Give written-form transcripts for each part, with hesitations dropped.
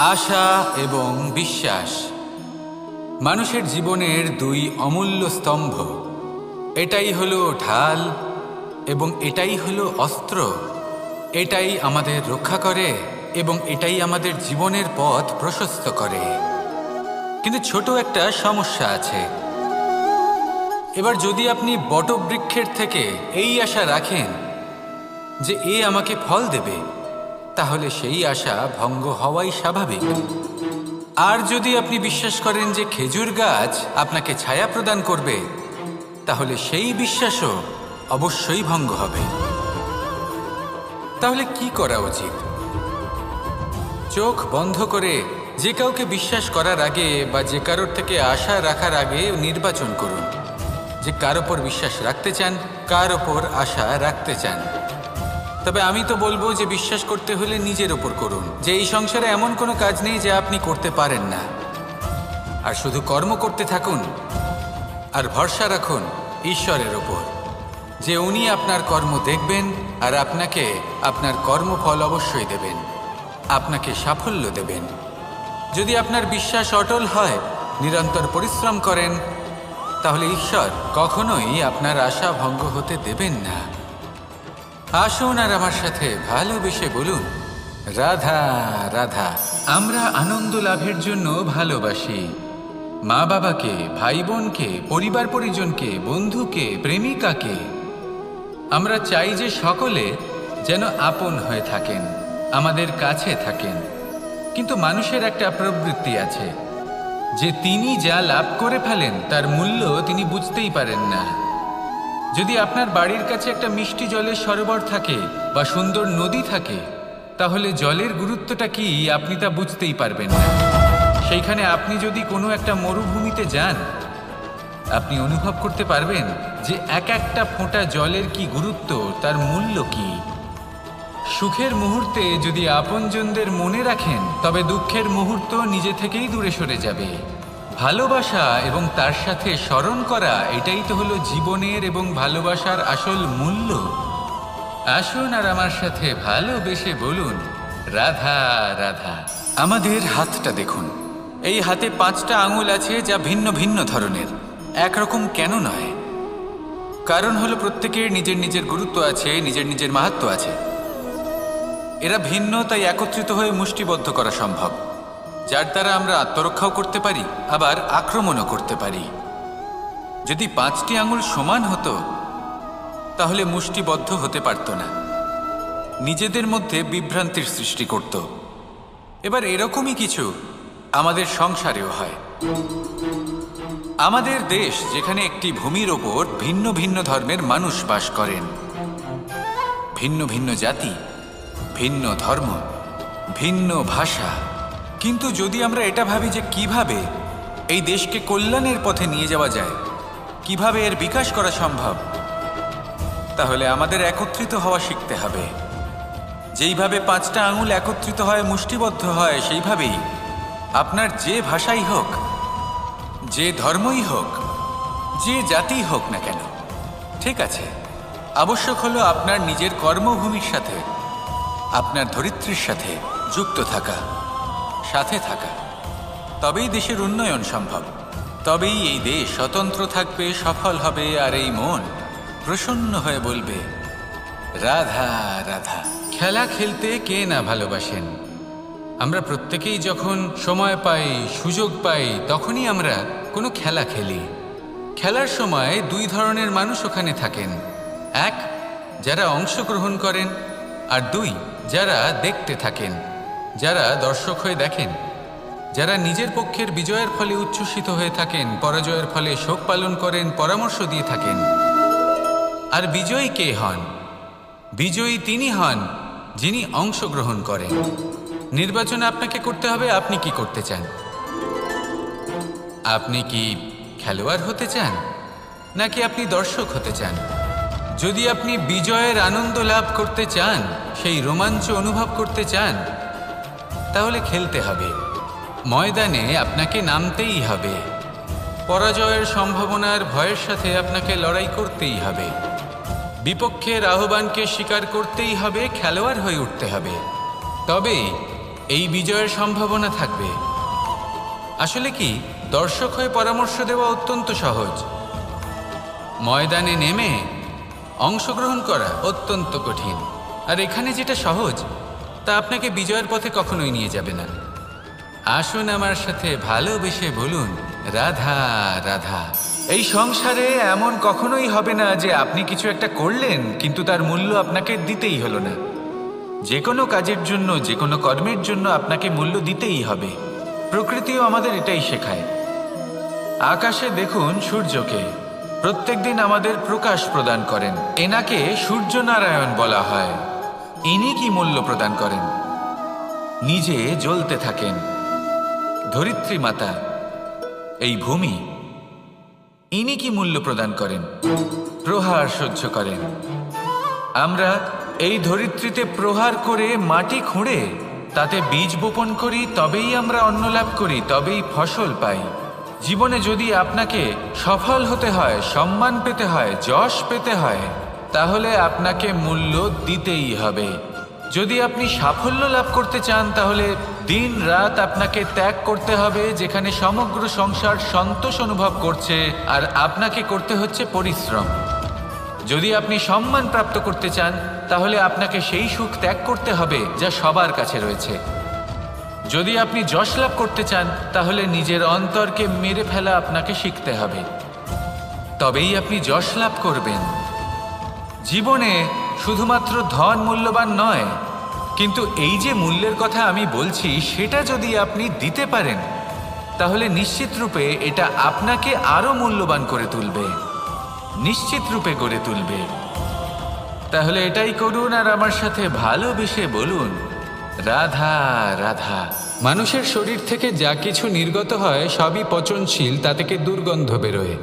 আশা এবং বিশ্বাস মানুষের জীবনের দুই অমূল্য স্তম্ভ। এটাই হলো ঢাল এবং এটাই হলো অস্ত্র। এটাই আমাদের রক্ষা করে এবং এটাই আমাদের জীবনের পথ প্রশস্ত করে। কিন্তু ছোট একটা সমস্যা আছে। এবার যদি আপনি বটবৃক্ষের থেকে এই আশা রাখেন যে এ আমাকে ফল দেবে, তাহলে সেই আশা ভঙ্গ হওয়াই স্বাভাবিক। আর যদি আপনি বিশ্বাস করেন যে খেজুর গাছ আপনাকে ছায়া প্রদান করবে, তাহলে সেই বিশ্বাসও অবশ্যই ভঙ্গ হবে। তাহলে কি করা উচিত? চোখ বন্ধ করে যে কাউকে বিশ্বাস করার আগে বা যে কারোর থেকে আশা রাখার আগে নির্বাচন করুন যে কার ওপর বিশ্বাস রাখতে চান, কার ওপর আশা রাখতে চান। তবে আমি তো বলবো যে বিশ্বাস করতে হলে নিজের ওপর করুন, যে এই সংসারে এমন কোনো কাজ নেই যা আপনি করতে পারেন না। আর শুধু কর্ম করতে থাকুন আর ভরসা রাখুন ঈশ্বরের ওপর, যে উনি আপনার কর্ম দেখবেন আর আপনাকে আপনার কর্মফল অবশ্যই দেবেন, আপনাকে সাফল্য দেবেন। যদি আপনার বিশ্বাস অটল হয়, নিরন্তর পরিশ্রম করেন, তাহলে ঈশ্বর কখনোই আপনার আশা ভঙ্গ হতে দেবেন না। আসুন আর আমার সাথে ভালোবেসে বলুন, রাধা রাধা। আমরা আনন্দ লাভের জন্য ভালোবাসি মা বাবাকে, ভাই বোনকে, পরিবার পরিজনকে, বন্ধুকে, প্রেমিকাকে। আমরা চাই যে সকলে যেন আপন হয়ে থাকেন, আমাদের কাছে থাকেন। কিন্তু মানুষের একটা প্রবৃত্তি আছে যে তিনি যা লাভ করে ফেলেন তার মূল্য তিনি বুঝতেই পারেন না। যদি আপনার বাড়ির কাছে একটা মিষ্টি জলের সরোবর থাকে বা সুন্দর নদী থাকে, তাহলে জলের গুরুত্বটা কি আপনি তা বুঝতেই পারবেন না। সেইখানে আপনি যদি কোনো একটা মরুভূমিতে যান, আপনি অনুভব করতে পারবেন যে এক একটা ফোঁটা জলের কি গুরুত্ব, তার মূল্য কি। সুখের মুহূর্তে যদি আপনজনদের মনে রাখেন, তবে দুঃখের মুহূর্ত নিজে থেকেই দূরে সরে যাবে। ভালোবাসা এবং তার সাথে স্মরণ করা, এটাই তো হলো জীবনের এবং ভালোবাসার আসল মূল্য। আসুন আর আমার সাথে ভালোবেসে বলুন, রাধা রাধা। আমাদের হাতটা দেখুন, এই হাতে 5টা আঙুল আছে যা ভিন্ন ভিন্ন ধরনের, একরকম কেন নয়? কারণ হলো প্রত্যেকের নিজের নিজের গুরুত্ব আছে, নিজের নিজের মাহাত্ম্য আছে। এরা ভিন্ন, তাই একত্রিত হয়ে মুষ্টিবদ্ধ করা সম্ভব, যার দ্বারা আমরা আত্মরক্ষাও করতে পারি, আবার আক্রমণও করতে পারি। যদি 5টি আঙুল সমান হতো, তাহলে মুষ্টিবদ্ধ হতে পারত না, নিজেদের মধ্যে বিভ্রান্তির সৃষ্টি করত। এবার এরকমই কিছু আমাদের সংসারেও হয়। আমাদের দেশ, যেখানে একটি ভূমির ওপর ভিন্ন ভিন্ন ধর্মের মানুষ বাস করেন, ভিন্ন ভিন্ন জাতি, ভিন্ন ধর্ম, ভিন্ন ভাষা। কিন্তু যদি আমরা এটা ভাবি যে কিভাবে এই দেশকে কল্যাণের পথে নিয়ে যাওয়া যায়, কিভাবে এর বিকাশ করা সম্ভব, তাহলে আমাদের একত্রিত হওয়া শিখতে হবে। যেইভাবে 5টা আঙুল একত্রিত হয়, মুষ্টিবদ্ধ হয়, সেইভাবেই আপনার যে ভাষাই হোক, যে ধর্মই হোক, যে জাতি হোক না কেন, ঠিক আছে, আবশ্যক হলো আপনার নিজের কর্মভূমির সাথে, আপনার ধরিত্রীর সাথে যুক্ত থাকা, সাথে থাকা। তবেই দেশের উন্নয়ন সম্ভব, তবেই এই দেশ স্বতন্ত্র থাকবে, সফল হবে, আর এই মন প্রসন্ন হয়ে বলবে, রাধা রাধা। খেলা খেলতে কে না ভালোবাসেন? আমরা প্রত্যেকেই যখন সময় পাই, সুযোগ পাই, তখনই আমরা কোনো খেলা খেলি। খেলার সময় 2 ধরনের মানুষ ওখানে থাকেন, 1 যারা অংশগ্রহণ করেন, আর 2 যারা দেখতে থাকেন, যারা দর্শক হয়ে দেখেন, যারা নিজের পক্ষের বিজয়ের ফলে উচ্ছ্বসিত হয়ে থাকেন, পরাজয়ের ফলে শোক পালন করেন, পরামর্শ দিয়ে থাকেন। আর বিজয়ী কে হন? বিজয়ী তিনি হন যিনি অংশগ্রহণ করেন। নির্বাচন আপনাকে করতে হবে, আপনি কি করতে চান? আপনি কি খেলোয়াড় হতে চান, নাকি আপনি দর্শক হতে চান? যদি আপনি বিজয়ের আনন্দ লাভ করতে চান, সেই রোমাঞ্চ অনুভব করতে চান, তাহলে খেলতে হবে, ময়দানে আপনাকে নামতেই হবে। পরাজয়ের সম্ভাবনার ভয়ের সাথে আপনাকে লড়াই করতেই হবে, বিপক্ষের আহ্বানকে স্বীকার করতেই হবে, খেলোয়াড় হয়ে উঠতে হবে। তবেই এই বিজয়ের সম্ভাবনা থাকবে। আসলে কি, দর্শক হয়ে পরামর্শ দেওয়া অত্যন্ত সহজ, ময়দানে নেমে অংশগ্রহণ করা অত্যন্ত কঠিন। আর এখানে যেটা সহজ তা আপনাকে বিজয়ের পথে কখনোই নিয়ে যাবে না। আসুন আমার সাথে ভালোবেসে বলুন, রাধা রাধা। এই সংসারে এমন কখনোই হবে না যে আপনি কিছু একটা করলেন কিন্তু তার মূল্য আপনাকে দিতেই হলো না। যে কোনো কাজের জন্য, যে কোনো কর্মের জন্য আপনাকে মূল্য দিতেই হবে। প্রকৃতিও আমাদের এটাই শেখায়। আকাশে দেখুন সূর্যকে, প্রত্যেকদিন আমাদের প্রকাশ প্রদান করেন। এনাকে সূর্যনারায়ণ বলা হয়। ইনি কি মূল্য প্রদান করেন? নিজে জ্বলতে থাকেন। ধরিত্রী মাতা, এই ভূমি, ইনি কি মূল্য প্রদান করেন? প্রহার সহ্য করেন। আমরা এই ধরিত্রীতে প্রহার করে মাটি খুঁড়ে তাতে বীজ বপন করি, তবেই আমরা অন্ন লাভ করি, তবেই ফসল পাই। জীবনে যদি আপনাকে সফল হতে হয়, সম্মান পেতে হয়, যশ পেতে হয়, তাহলে আপনাকে মূল্য দিতেই হবে। যদি আপনি সাফল্য লাভ করতে চান তাহলে দিন রাত আপনাকে ত্যাগ করতে হবে, যেখানে সমগ্র সংসার সন্তোষ অনুভব করছে আর আপনাকে করতে হচ্ছে পরিশ্রম। যদি আপনি সম্মান প্রাপ্ত করতে চান তাহলে আপনাকে সেই সুখ ত্যাগ করতে হবে যা সবার কাছে রয়েছে। যদি আপনি যশ লাভ করতে চান তাহলে নিজের অন্তরকে মেরে ফেলা আপনাকে শিখতে হবে, তবেই আপনি যশ লাভ করবেন। জীবনে শুধুমাত্র ধন মূল্যবান নয়, কিন্তু এই যে মূল্যের কথা আমি বলছি সেটা যদি আপনি দিতে পারেন তাহলে নিশ্চিত রূপে এটা আপনাকে আরো মূল্যবান করে তুলবে, নিশ্চিত রূপে গড়ে তুলবে। তাহলে এটাই করুন আর আমার সাথে ভালোবেসে বলুন, রাধা রাধা। মানুষের শরীর থেকে যা কিছু নির্গত হয় সবই পচনশীল, তা থেকে দুর্গন্ধ বেরোয়,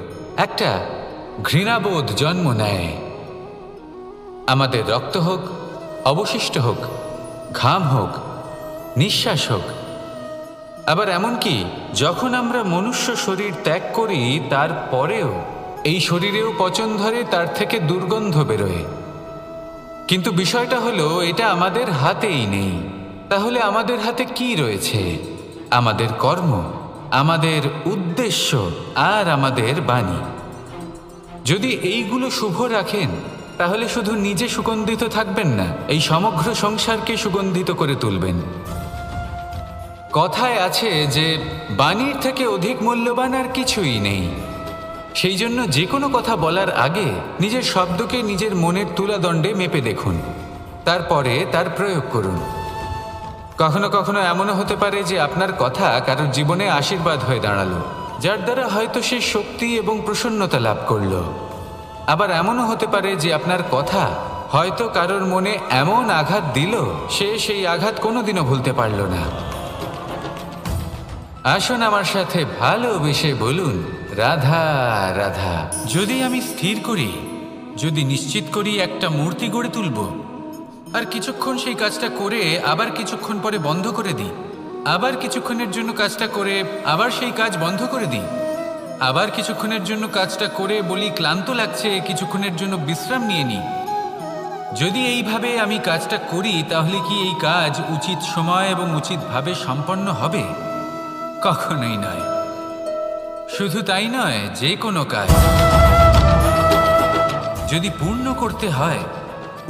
একটা ঘৃণাবোধ জন্ম নেয়। আমাদের রক্ত হোক, অবশিষ্ট হোক, ঘাম হোক, নিঃশ্বাস হোক, আবার এমনকি যখন আমরা মনুষ্য শরীর ত্যাগ করি তারপরেও এই শরীরেও পচন ধরে, তার থেকে দুর্গন্ধ বেরোয়। কিন্তু বিষয়টা হলো এটা আমাদের হাতেই নেই। তাহলে আমাদের হাতে কি রয়েছে? আমাদের কর্ম, আমাদের উদ্দেশ্য আর আমাদের বাণী। যদি এইগুলো শুভ রাখেন তাহলে শুধু নিজে সুগন্ধিত থাকবেন না, এই সমগ্র সংসারকে সুগন্ধিত করে তুলবেন। কথায় আছে যে বাণীর থেকে অধিক মূল্যবান আর কিছুই নেই। সেই জন্য যে কোনো কথা বলার আগে নিজের শব্দকে নিজের মনের তুলাদণ্ডে মেপে দেখুন, তারপরে তার প্রয়োগ করুন। কখনো কখনো এমনও হতে পারে যে আপনার কথা কারোর জীবনে আশীর্বাদ হয়ে দাঁড়ালো, যার দ্বারা হয়তো সে শক্তি এবং প্রসন্নতা লাভ করলো। আবার এমনও হতে পারে যে আপনার কথা হয়তো কারোর মনে এমন আঘাত দিল, সে সেই আঘাত কোনোদিনও ভুলতে পারল না। আসুন আমার সাথে ভালোবেসে বলুন, রাধা রাধা। যদি আমি স্থির করি, যদি নিশ্চিত করি একটা মূর্তি গড়ে তুলব, আর কিছুক্ষণ সেই কাজটা করে আবার কিছুক্ষণ পরে বন্ধ করে দিই, আবার কিছুক্ষণের জন্য কাজটা করে আবার সেই কাজ বন্ধ করে দিই, আবার কিছুক্ষণের জন্য কাজটা করে বলি ক্লান্ত লাগছে, কিছুক্ষণের জন্য বিশ্রাম নিয়ে নিই, যদি এইভাবে আমি কাজটা করি তাহলে কি এই কাজ উচিত সময় এবং উচিতভাবে সম্পন্ন হবে? কখনোই নয়। শুধু তাই নয়, যে কোনো কাজ যদি পূর্ণ করতে হয়,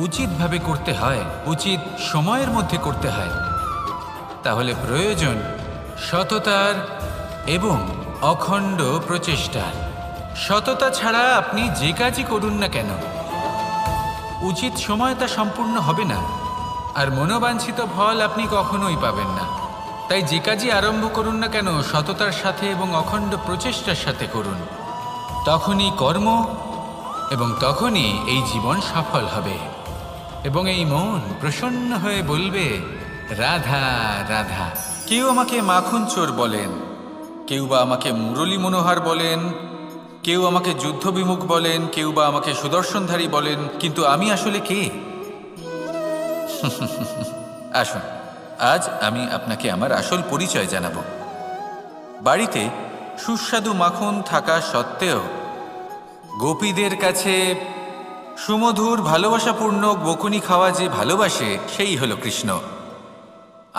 উচিতভাবে করতে হয়, উচিত সময়ের মধ্যে করতে হয়, তাহলে প্রয়োজন সততার এবং অখণ্ড প্রচেষ্টার। সততা ছাড়া আপনি যে কাজই করুন না কেন, উচিত সময় তা সম্পূর্ণ হবে না, আর মনোবাঞ্ছিত ফল আপনি কখনোই পাবেন না। তাই যে কাজই আরম্ভ করুন না কেন সততার সাথে এবং অখণ্ড প্রচেষ্টার সাথে করুন, তখনই কর্ম এবং তখনই এই জীবন সফল হবে এবং এই মন প্রসন্ন হয়ে বলবে, রাধা রাধা। কেউ আমাকে মাখন চোর বলেন, কেউ বা আমাকে মুরলী মনোহর বলেন, কেউ আমাকে যুদ্ধবিমুখ বলেন, কেউ বা আমাকে সুদর্শনধারী বলেন, কিন্তু আমি আসলে কে? আসুন, আজ আমি আপনাকে আমার আসল পরিচয় জানাবো। বাড়িতে সুস্বাদু মাখন থাকা সত্ত্বেও গোপীদের কাছে সুমধুর ভালোবাসাপূর্ণ বকুনি খাওয়া যে ভালোবাসে, সেই হলো কৃষ্ণ।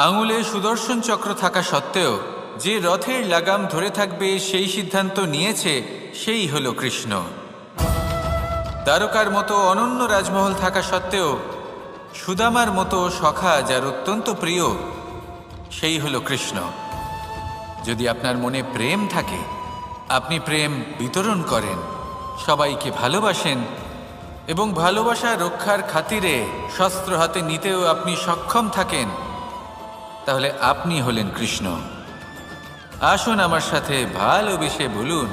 আঙুলে সুদর্শন চক্র থাকা সত্ত্বেও যে রথের লাগাম ধরে থাকবে সেই সিদ্ধান্ত নিয়েছে, সেই হলো কৃষ্ণ। দ্বারকার মতো অনন্য রাজমহল থাকা সত্ত্বেও সুদামার মতো সখা যার অত্যন্ত প্রিয়, সেই হলো কৃষ্ণ। যদি আপনার মনে প্রেম থাকে, আপনি প্রেম বিতরণ করেন, সবাইকে ভালোবাসেন এবং ভালোবাসা রক্ষার খাতিরে শস্ত্র হাতে নিতেও আপনি সক্ষম থাকেন, তাহলে আপনি হলেন কৃষ্ণ। আসুন আমার সাথে ভালোবেসে বলুন,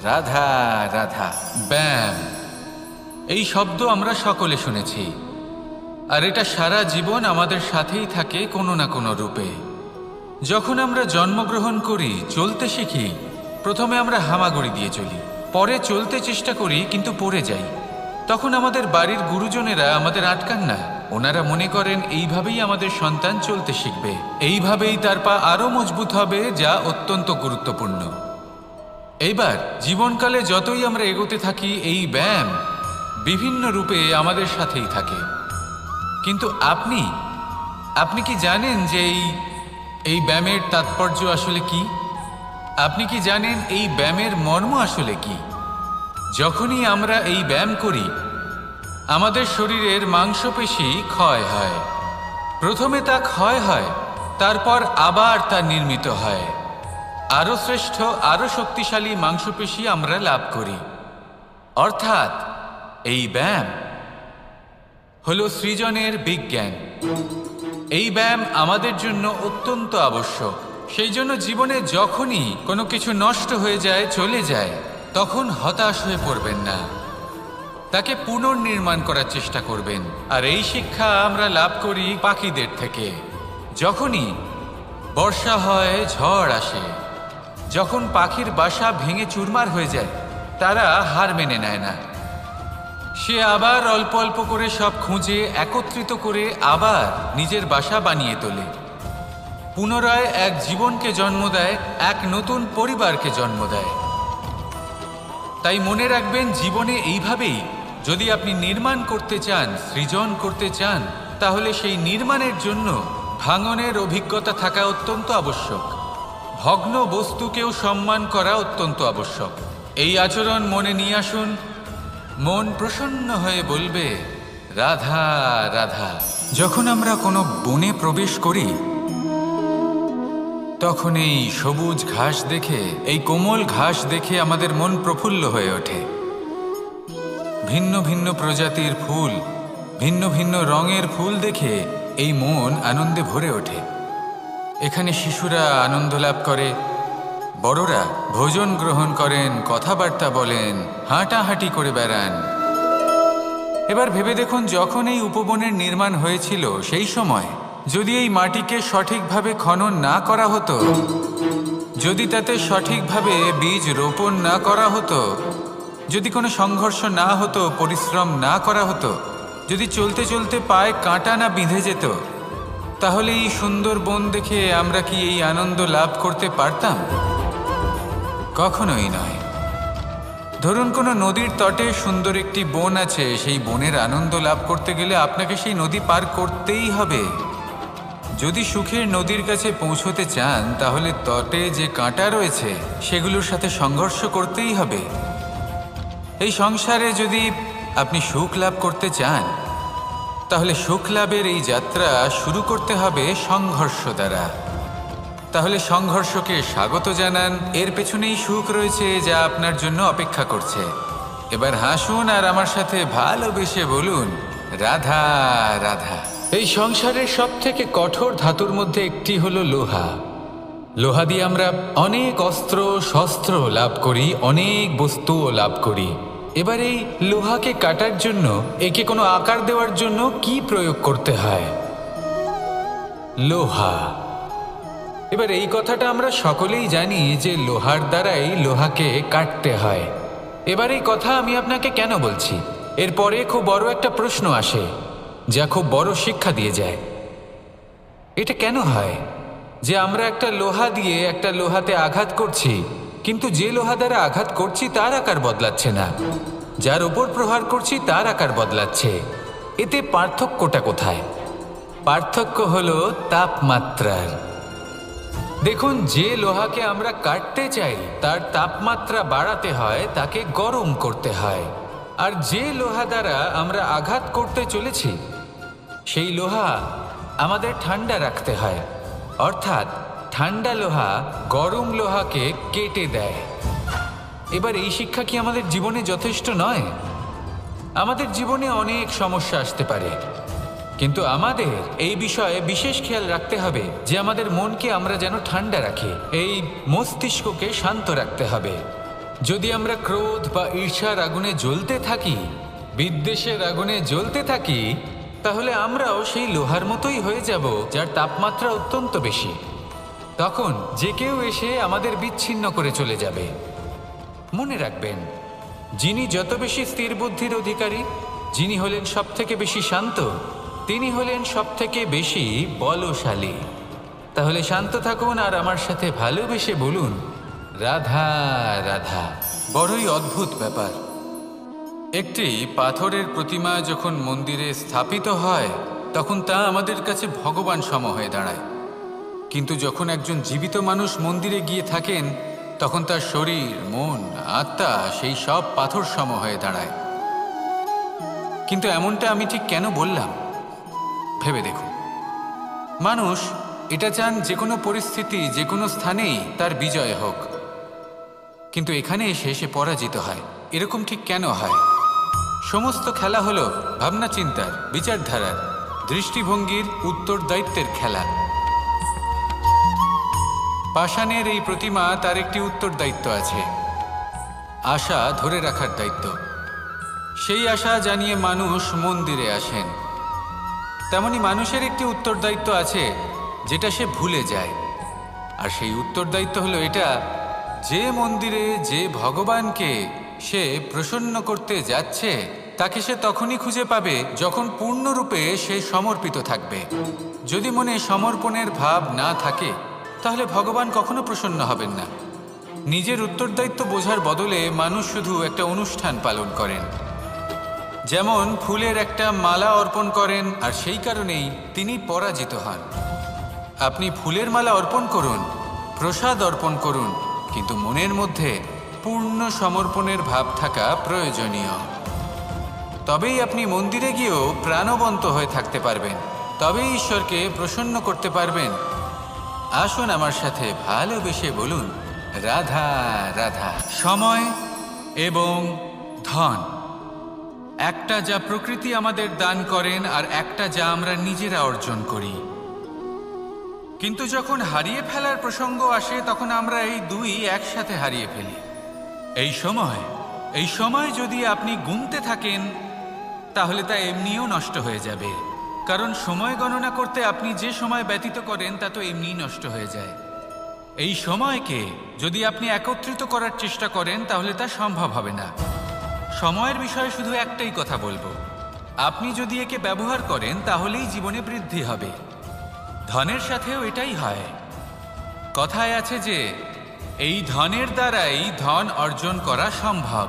রাধা রাধা। ব্যাম, এই শব্দ আমরা সকলে শুনেছি, আর এটা সারা জীবন আমাদের সাথেই থাকে কোনো না কোনো রূপে। যখন আমরা জন্মগ্রহণ করি, চলতে শিখি, প্রথমে আমরা হামাগুড়ি দিয়ে চলি, পরে চলতে চেষ্টা করি কিন্তু পড়ে যাই। তখন আমাদের বাড়ির গুরুজনেরা আমাদের আটকান না, ওনারা মনে করেন এইভাবেই আমাদের সন্তান চলতে শিখবে, এইভাবেই তার পা আরও মজবুত হবে, যা অত্যন্ত গুরুত্বপূর্ণ। এইবার জীবনকালে যতই আমরা এগোতে থাকি, এই ব্যায়াম বিভিন্ন রূপে আমাদের সাথেই থাকে। কিন্তু আপনি কি জানেন যে এই ব্যায়ামের তাৎপর্য আসলে কি? আপনি কি জানেন এই ব্যায়ামের মর্ম আসলে কি? যখনই আমরা এই ব্যায়াম করি, আমাদের শরীরের মাংসপেশি ক্ষয় হয়। প্রথমে তা ক্ষয় হয়, তারপর আবার তা নির্মিত হয়। আরও শ্রেষ্ঠ, আরও শক্তিশালী মাংসপেশি আমরা লাভ করি। অর্থাৎ এই ব্যায়াম হলো সৃজনের বিজ্ঞান। এই ব্যায়াম আমাদের জন্য অত্যন্ত আবশ্যক। সেই জন্য জীবনে যখনই কোনো কিছু নষ্ট হয়ে যায়, চলে যায়, তখন হতাশ হয়ে পড়বেন না, তাকে পুনর্নির্মাণ করার চেষ্টা করবেন। আর এই শিক্ষা আমরা লাভ করি পাখিদের থেকে। যখনই বর্ষা হয়, ঝড় আসে, যখন পাখির বাসা ভেঙে চুরমার হয়ে যায়, তারা হার মেনে নেয় না। সে আবার অল্প অল্প করে সব খুঁজে একত্রিত করে আবার নিজের বাসা বানিয়ে তোলে, পুনরায় এক জীবনকে জন্ম দেয়, এক নতুন পরিবারকে জন্ম দেয়। তাই মনে রাখবেন, জীবনে এইভাবেই যদি আপনি নির্মাণ করতে চান, সৃজন করতে চান, তাহলে সেই নির্মাণের জন্য ভাঙনের অভিজ্ঞতা থাকা অত্যন্ত আবশ্যক। ভগ্ন বস্তুকেও সম্মান করা অত্যন্ত আবশ্যক। এই আচরণ মনে নিয়ে আসুন, মন প্রসন্ন হয়ে বলবে, রাধা রাধা। যখন আমরা কোনো বনে প্রবেশ করি, তখন এই সবুজ ঘাস দেখে, এই কোমল ঘাস দেখে আমাদের মন প্রফুল্ল হয়ে ওঠে। ভিন্ন ভিন্ন প্রজাতির ফুল, ভিন্ন ভিন্ন রঙের ফুল দেখে এই মন আনন্দে ভরে ওঠে। এখানে শিশুরা আনন্দ লাভ করে, বড়রা ভোজন গ্রহণ করেন, কথাবার্তা বলেন, হাঁটাহাঁটি করে বেড়ান। এবার ভেবে দেখুন, যখন এই উপবনের নির্মাণ হয়েছিল, সেই সময় যদি এই মাটিকে সঠিকভাবে খনন না করা হতো, যদি তাতে সঠিকভাবে বীজ রোপণ না করা হতো, যদি কোনো সংঘর্ষ না হতো, পরিশ্রম না করা হতো, যদি চলতে চলতে পায়ে কাঁটা না বিঁধে যেত, তাহলে এই সুন্দর বন দেখে আমরা কি এই আনন্দ লাভ করতে পারতাম? কখনোই নয়। ধরুন কোনো নদীর তটে সুন্দর একটি বন আছে, সেই বনের আনন্দ লাভ করতে গেলে আপনাকে সেই নদী পার করতেই হবে। যদি সুখের নদীর কাছে পৌঁছতে চান, তাহলে তটে যে কাঁটা রয়েছে সেগুলোর সাথে সংঘর্ষ করতেই হবে। এই সংসারে যদি আপনি সুখ লাভ করতে চান, তাহলে সুখ লাভের এই যাত্রা শুরু করতে হবে সংঘর্ষ দ্বারা। তাহলে সংঘর্ষকে স্বাগত জানান, এর পেছনেই সুখ রয়েছে যা আপনার জন্য অপেক্ষা করছে। এবার হাসুন আর আমার সাথে ভালোবেসে বলুন, রাধা রাধা। এই সংসারের সব থেকে কঠোর ধাতুর মধ্যে একটি হলো লোহা। লোহা দিয়ে আমরা অনেক অস্ত্র শস্ত্র লাভ করি, অনেক বস্তুও লাভ করি। এবার এই লোহাকে কাটার জন্য, একে কোনো আকার দেওয়ার জন্য কি প্রয়োগ করতে হয়? লোহা। এবার এই কথাটা আমরা সকলেই জানি যে লোহার দ্বারাই লোহাকে কাটতে হয়। এবার এই কথা আমি আপনাকে কেন বলছি, এরপরে খুব বড় একটা প্রশ্ন আসে যা খুব বড় শিক্ষা দিয়ে যায়। এটা কেন হয় যে আমরা একটা লোহা দিয়ে একটা লোহাতে আঘাত করছি, কিন্তু যে লোহা দ্বারা আঘাত করছি তার আকার বদলাচ্ছে না, যার উপর প্রহার করছি তার আকার বদলাচ্ছে? এতে পার্থক্যটা কোথায়? পার্থক্য হলো তাপমাত্রার। দেখুন, যে লোহাকে আমরা কাটতে চাই তার তাপমাত্রা বাড়াতে হয়, তাকে গরম করতে হয়। আর যে লোহা দ্বারা আমরা আঘাত করতে চলেছি সেই লোহা আমাদের ঠান্ডা রাখতে হয়। অর্থাৎ ঠান্ডা লোহা গরম লোহাকে কেটে দেয়। এবার এই শিক্ষা কি আমাদের জীবনে যথেষ্ট নয়? আমাদের জীবনে অনেক সমস্যা আসতে পারে, কিন্তু আমাদের এই বিষয়ে বিশেষ খেয়াল রাখতে হবে যে আমাদের মনকে আমরা যেন ঠান্ডা রাখি, এই মস্তিষ্ককে শান্ত রাখতে হবে। যদি আমরা ক্রোধ বা ঈর্ষার আগুনে জ্বলতে থাকি, বিদ্বেষের আগুনে জ্বলতে থাকি, তাহলে আমরাও সেই লোহার মতোই হয়ে যাব যার তাপমাত্রা অত্যন্ত বেশি। তখন যে কেউ এসে আমাদের বিচ্ছিন্ন করে চলে যাবে। মনে রাখবেন, যিনি যত বেশি স্থির বুদ্ধির অধিকারী, যিনি হলেন সবথেকে বেশি শান্ত, তিনি হলেন সবথেকে বেশি বলশালী। তাহলে শান্ত থাকুন আর আমার সাথে ভালোবেসে বলুন, রাধা রাধা। বড়ই অদ্ভুত ব্যাপার। একটি পাথরের প্রতিমা যখন মন্দিরে স্থাপিত হয় তখন তা আমাদের কাছে ভগবান সম হয়ে দাঁড়ায়। কিন্তু যখন একজন জীবিত মানুষ মন্দিরে গিয়ে থাকেন তখন তার শরীর, মন, আত্মা সেই সব পাথর সম হয়ে দাঁড়ায়। কিন্তু এমনটা আমি ঠিক কেন বললাম ভেবে দেখুন। মানুষ এটা চান যে কোনো পরিস্থিতি, যে কোনো স্থানেই তার বিজয় হোক, কিন্তু এখানে এসে সে পরাজিত হয়। এরকম ঠিক কেন হয়? সমস্ত খেলা হলো ভাবনা চিন্তার, বিচারধারার, দৃষ্টিভঙ্গির, উত্তরদায়িত্বের খেলা। পাষাণের এই প্রতিমা, তার একটি উত্তরদায়িত্ব আছে, আশা ধরে রাখার দায়িত্ব। সেই আশা জানিয়ে মানুষ মন্দিরে আসেন। তেমনি মানুষের একটি উত্তরদায়িত্ব আছে যেটা সে ভুলে যায়। আর সেই উত্তরদায়িত্ব হলো এটা, যে মন্দিরে যে ভগবানকে সে প্রসন্ন করতে যাচ্ছে তাকে সে তখনই খুঁজে পাবে যখন পূর্ণরূপে সে সমর্পিত থাকবে। যদি মনে সমর্পণের ভাব না থাকে তাহলে ভগবান কখনো প্রসন্ন হবেন না। নিজের উত্তরদায়িত্ব বোঝার বদলে মানুষ শুধু একটা অনুষ্ঠান পালন করেন। যেমন ফুলের একটা মালা অর্পণ করেন আর সেই কারণেই তিনি পরাজিত হন। আপনি ফুলের মালা অর্পণ করুন, প্রসাদ অর্পণ করুন, কিন্তু মনের মধ্যে পূর্ণ সমর্পণের ভাব থাকা প্রয়োজনীয়। তবেই আপনি মন্দিরে গিয়েও প্রাণবন্ত হয়ে থাকতে পারবেন, তবেই ঈশ্বরকে প্রসন্ন করতে পারবেন। আসুন আমার সাথে ভালোবেসে বলুন, রাধা রাধা। সময় এবং ধন, একটা যা প্রকৃতি আমাদের দান করেন আর একটা যা আমরা নিজেরা অর্জন করি। কিন্তু যখন হারিয়ে ফেলার প্রসঙ্গ আসে তখন আমরা এই দুই একসাথে হারিয়ে ফেলি। এই সময় যদি আপনি গুনতে থাকেন তাহলে তা এমনিও নষ্ট হয়ে যাবে, কারণ সময় গণনা করতে আপনি যে সময় ব্যতীত করেন তা তো এমনিই নষ্ট হয়ে যায়। এই সময়কে যদি আপনি একত্রিত করার চেষ্টা করেন তাহলে তা সম্ভব হবে না। সময়ের বিষয়ে শুধু একটাই কথা বলবো, আপনি যদি একে ব্যবহার করেন তাহলেই জীবনে বৃদ্ধি হবে। ধনের সাথেও এটাই হয়। কথায় আছে যে এই ধনের দ্বারাই ধন অর্জন করা সম্ভব।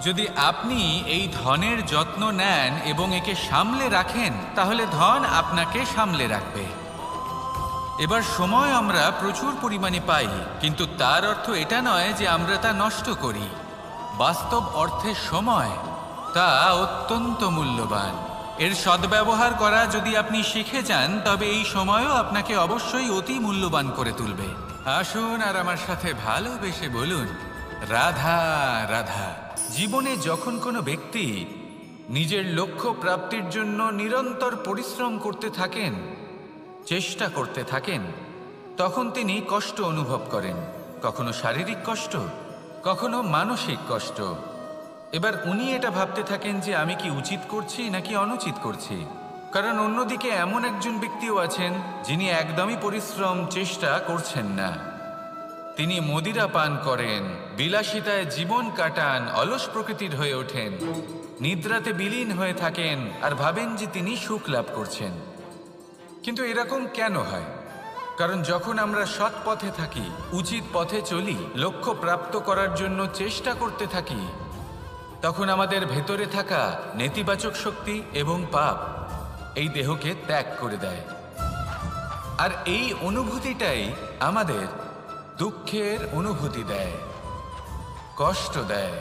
যদি আপনি এই ধনের যত্ন নেন এবং একে সামলে রাখেন তাহলে ধন আপনাকে সামলে রাখবে। এবার সময় আমরা প্রচুর পরিমাণে পাই, কিন্তু তার অর্থ এটা নয় যে আমরা তা নষ্ট করি। বাস্তব অর্থে সময় তা অত্যন্ত মূল্যবান। এর সদ্ব্যবহার করা যদি আপনি শিখে যান তবে এই সময়ও আপনাকে অবশ্যই অতি মূল্যবান করে তুলবে। আসুন আর আমার সাথে ভালোবেসে বলুন, রাধা রাধা। জীবনে যখন কোনো ব্যক্তি নিজের লক্ষ্য প্রাপ্তির জন্য নিরন্তর পরিশ্রম করতে থাকেন, চেষ্টা করতে থাকেন, তখন তিনি কষ্ট অনুভব করেন, কখনো শারীরিক কষ্ট, কখনো মানসিক কষ্ট। এবার উনি এটা ভাবতে থাকেন যে আমি কি উচিত করছি নাকি অনুচিত করছি। কারণ অন্যদিকে এমন একজন ব্যক্তিও আছেন যিনি একদমই পরিশ্রম চেষ্টা করছেন না। তিনি মদিরা পান করেন, বিলাসিতায় জীবন কাটান, অলস প্রকৃতির হয়ে ওঠেন, নিদ্রাতে বিলীন হয়ে থাকেন আর ভাবেন যে তিনি সুখ লাভ করছেন। কিন্তু এরকম কেন হয়? কারণ যখন আমরা সৎ পথে থাকি, উচিত পথে চলি, লক্ষ্য প্রাপ্ত করার জন্য চেষ্টা করতে থাকি, তখন আমাদের ভেতরে থাকা নেতিবাচক শক্তি এবং পাপ এই দেহকে ত্যাগ করে দেয়। আর এই অনুভূতিটাই আমাদের দুঃখের অনুভূতি দেয়, কষ্ট দেয়।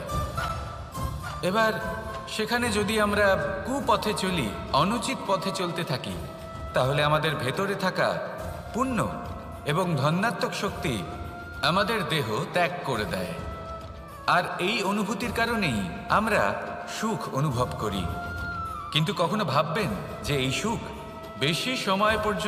এবার সেখানে যদি আমরা কুপথে চলি, অনুচিত পথে চলতে থাকি, তাহলে আমাদের ভেতরে থাকা পুণ্য এবং ধনাত্মক শক্তি আমাদের দেহ ত্যাগ করে দেয়। আর এই অনুভূতির কারণেই আমরা সুখ অনুভব করি। কিন্তু কখনো ভাববেন যে এই সুখ বেশি সময় পর্যন্ত